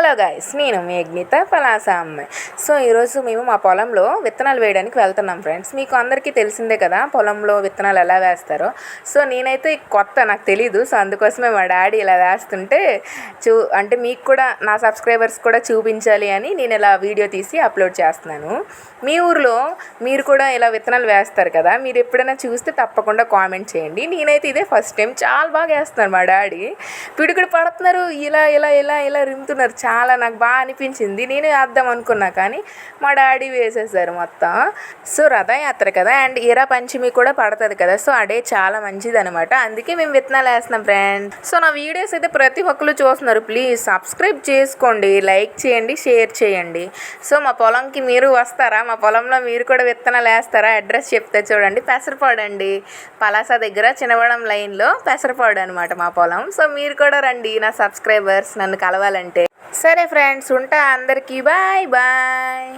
Hello guys, నేను మీ యజ్ఞిత పలాస అమ్మాయి. So ఈరోజు మేము మా పొలంలో విత్తనాలు వేయడానికి వెళ్తున్నాం ఫ్రెండ్స్. మీకు అందరికీ తెలిసిందే కదా పొలంలో విత్తనాలు ఎలా వేస్తారో. సో నేనైతే కొత్త, నాకు తెలీదు. సో అందుకోసమే మా డాడీ ఇలా వేస్తుంటే అంటే మీకు కూడా, నా సబ్స్క్రైబర్స్ కూడా చూపించాలి అని నేను ఇలా వీడియో తీసి అప్లోడ్ చేస్తున్నాను. మీ ఊరిలో మీరు కూడా ఇలా విత్తనాలు వేస్తారు కదా, మీరు ఎప్పుడైనా చూస్తే తప్పకుండా కామెంట్ చేయండి. నేనైతే ఇదే ఫస్ట్ టైం. చాలా బాగా వేస్తున్నారు మా డాడీ, పిడుగుడు పడుతున్నారు, ఇలా ఇలా ఇలా ఇలా రింతున్నారు. చాలా నాకు బాగా అనిపించింది. నేనే వేద్దాం అనుకున్నా కానీ మా డాడీ వేసేసారు మొత్తం. సో రథయాత్ర కదా, అండ్ ఈరా పంచమి కూడా పడుతుంది కదా, సో అడే చాలా మంచిది అనమాట. అందుకే మేము విత్తనాలు వేస్తున్నాం ఫ్రెండ్స్. సో నా వీడియోస్ అయితే ప్రతి ఒక్కరు చూస్తున్నారు. ప్లీజ్ సబ్స్క్రైబ్ చేసుకోండి, లైక్ చేయండి, షేర్ చేయండి. సో మా పొలంకి మీరు వస్తారా? మా పొలంలో మీరు కూడా విత్తనాలు వేస్తారా? అడ్రస్ చెప్తే చూడండి, పెసరపాడు అండి, పలాస దగ్గర చినవడం లైన్లో పెసరపాడు అనమాట మా పొలం. సో మీరు కూడా రండి, నా సబ్స్క్రైబర్స్ నన్ను కలవాలంటే. సరే ఫ్రెండ్స్, ఉంటా. అందరికీ బాయ్ బాయ్.